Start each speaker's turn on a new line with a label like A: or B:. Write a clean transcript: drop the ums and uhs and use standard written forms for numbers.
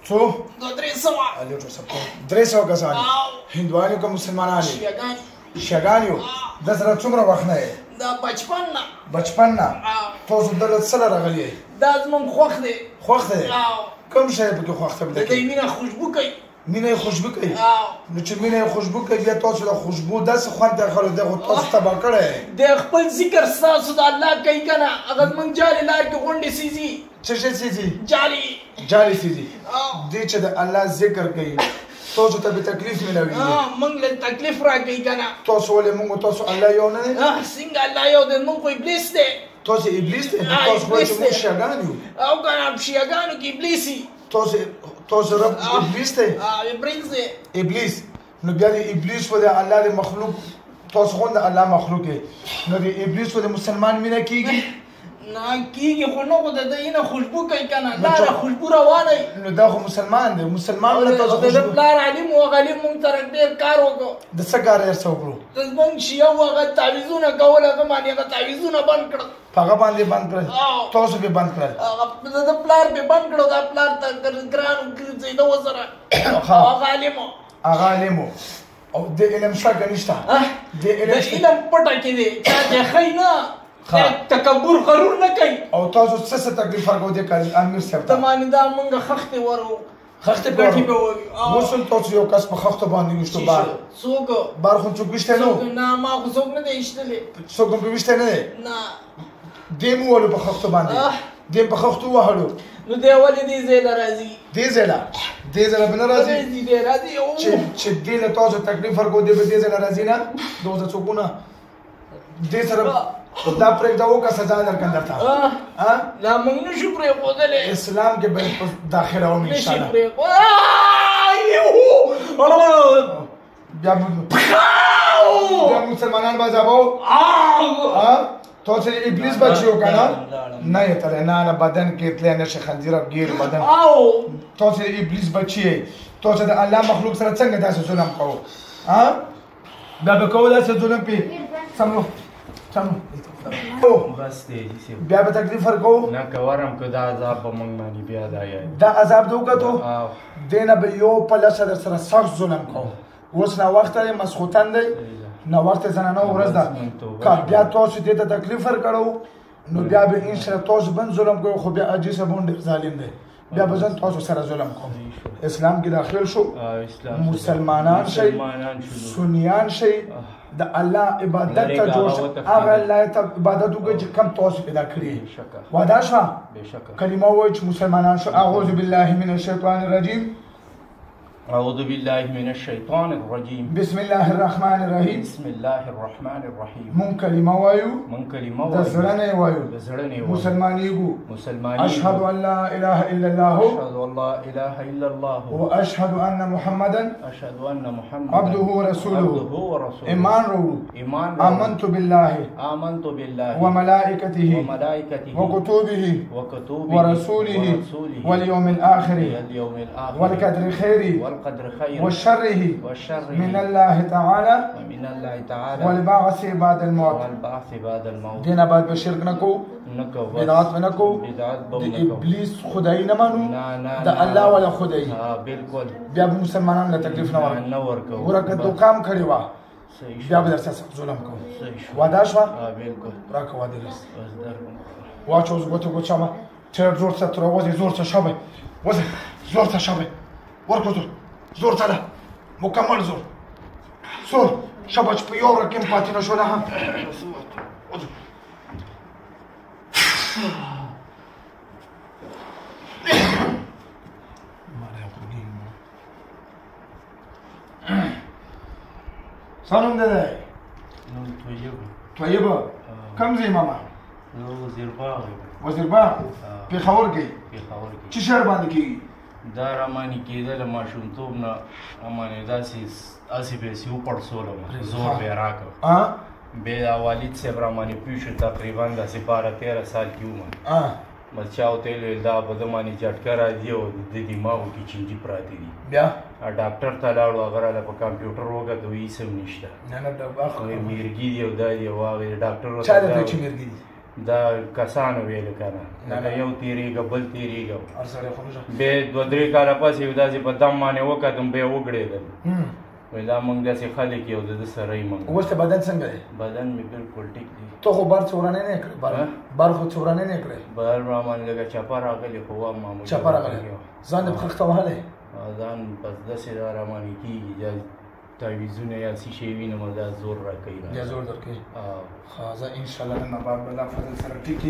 A: څو
B: 200
A: الو 300 کسان هندوان یو که مسلمانان شیعاګان یو د سره څومره وخت نه
B: دا
A: بچپن نه تاسو دلته سره راغلی
B: دا زموږ خوښ دی
A: کوم شی پکې خوښ ته
B: د دې مینه خوشبو کوي
A: مینه خوشبو کوي نو چې مینه خوشبو کوي بیا تاسو د خوشبو داسې خوند اخلو دغه تاسو تبا کړی
B: د خپل ذکر ستاسو د الله کوي که نه هغه زموږ جالي لار کې غونډې سیزي
A: څه شی سیزي
B: جالي
A: سیزي دې چې د الله ذکر کوي تاسو ته به تکلیف ملوي
B: موږ له تکلیف راکوي که نه
A: تاسو ولې موږ تاسو الله یو نه دی
B: څنګه الله یو دی موږ خو ابلیس دی
A: تاسو ابلیس دی تاسو وایئ چې موږ شیعاګان یو
B: او که نه شیعاګانو کې ابلیس وي
A: تاسو رب ابلیس دی ابلیس نو بیا د ابلیس و د الله د مخلوق تاسو خو د الله مخلوق یې نو د ابلیس و د مسلمان مینه کیږي
B: نه کیږي خو نه خو د ده نه خوشبو کوي که نه لاره خوشبو روانه
A: نو دا خو مسلمان دی مسلمان نه تاسو
B: د پلار علیم و هغه علیم موږ سره ډېر کار وکړو
A: د څه کار یې څه وکړو
B: د زموږ شیعه و هغه تعویضونه کول هغه باندې هغه تعویضونه بند کړل
A: هغه باندې بند کړل تاسو به بند کړل
B: د پلار به بند کړو دا پلار ته ګران ګرځېده وسره هغه علیم
A: او د علم شک نشته
B: د علم پټه کې دی چا ته ښایي نه تکبر غرور نه کوي
A: او تاسو څه تکلیف ورکوئ د امیر صاحب
B: ته باندې دا موږ خښتې ورو خښتې پټې به ووي
A: اوس هم تاسو یو کس په خښتو باندې ویشتو
B: څوک
A: بار خو څوک ویشتی نه
B: نه ما خو څوک نه دی ویشتلی
A: څوک هم پرې ویشتی نه دی
B: نه
A: دی مو وهلو په خښتو باندې دی په خښتو وهلو
B: نو دی ولې دې ځای له راځي
A: دې ځای له به نه راځي چې دې له تاسو تکلیف ورکوو دی به دې ځای له راځي نه دوزه څوک نه دې سره دا پرېږده وکړه سزا درکړم درته
B: دا موږ نشو پرېښودلی
A: اسلام کې به یې داخله وم انشاءالله بیا مسلمانان به ځبو تاسو ابلیس بچی یو که نه نه یې تللی نه بدن کې تللی نشي خنزیر او ګیر بدن تاسو ابلیس بچی یې تاسو د الله مخلوق سره څنګه داسې ظلم کوو بیا به کوو داسې ظلم پې سمو
C: بس دی
A: بیا به تکلیف ورکوو
C: نه که ورم که دا عذاب به موږ باندې بیا دا یاد
A: دا عذاب دې وکتو دې نه به یو پلسه در سره سخت ظلم کوو اوس ناوخته دی مسخوتن دی ناوخته زنانه ورځ ده که بیا تاسو دې ته تکلیف ورکړو نو بیا به انشاءالله تاسو بند ظلم کوئ خو بیا حاجي صاحب هم ډېر ظالم دی بیا به زه تاسو سره ظلم کوم اسلام کې داخل شو مسلمانان شئ سنیان شئ د الله عبادت ته جوړ شئ هغه الله ته عبادت وکړئ چې کوم تاسو پیدا کړي وعده شوه کلمه ووایئ چې مسلمانان شو اعوذ بالله من الشیطان الرجیم
C: أعوذ بالله من الشيطان الرجيم
A: بسم الله الرحمن الرحيم
C: بسم الله الرحمن الرحيم
A: من كلمة وايو
C: دزرنه وايو
A: مسلمانيغو
C: مسلمانيغو
A: أشهد أن لا إله إلا الله
C: أشهد أن لا إله إلا الله
A: وأشهد أن محمدا عبده ورسوله إيمان رو آمنت بالله وملائكته وكتبه ورسوله واليوم الآخر والقدر خيره وشره من الله تعالى والبعث بعد الموت دینا بعد به شرک نکو بدعات نکو د ابلیس خدای نه مانو د الله ولا خدای بیا مسلمانان له تکلیف نه ورکو ورکه تو کام کړی وا بیا به درسه ظلم کو وعده شو راکو وعده رس واچو زغوت گوچما تر زور څه تر وځي زور څه شابه وځي زور څه شابه ورکو زور ته ده مکمل زور شبه چې په یو رقم پاتې نه شوله هم څه نوم دی طیبه کوم ځای ماما وزیرباغ پېښور کې چې شهر باندې کېږي
C: دا رامانی کېدله ماشومتوب نه رامانی داسې پیسې وپړسولم زور به یې راکړ بیا والد صاحب رامانی پوه شو تقریبا داسې 12-13 سال کې ومن بس چا ورته ویل دا به ده باندې جټکه راځي او د دماغو کې چینجي پراتې دي
A: بیا
C: ډاکټر ته لاړو هغه راله په کمپیوټر وکتو هېڅ هم نشته میرګي دي او دا دي او هغه ډاکټر
A: چا درته چې میرګي دي
C: دا کسانو ویل کنه دا یو تیریږه بل تیریږه بیا 2-3 کاله پس یو داسې په دم باندې وکتم بیا وګړېدل وایي دا موږ داسې خلک یو د ده سره یې موږ
A: اوس بدن څنګه دی؟
C: بدن مې بالکل ټیک دی.
A: ته خو بر څورانې نه کړې بر خو څورانې نه کړې
C: بر رامن لږه چپه راغلې خو وا معمولي
A: چپه راغلی ځان دې خښته وهلی
C: ځان بس داسې را رامانې کېږي تعویضونه یا څه شی وینم دا زور راکوي
A: یا زور درکوي ښه زه انشاءالله نن به دا فضل سره ټیک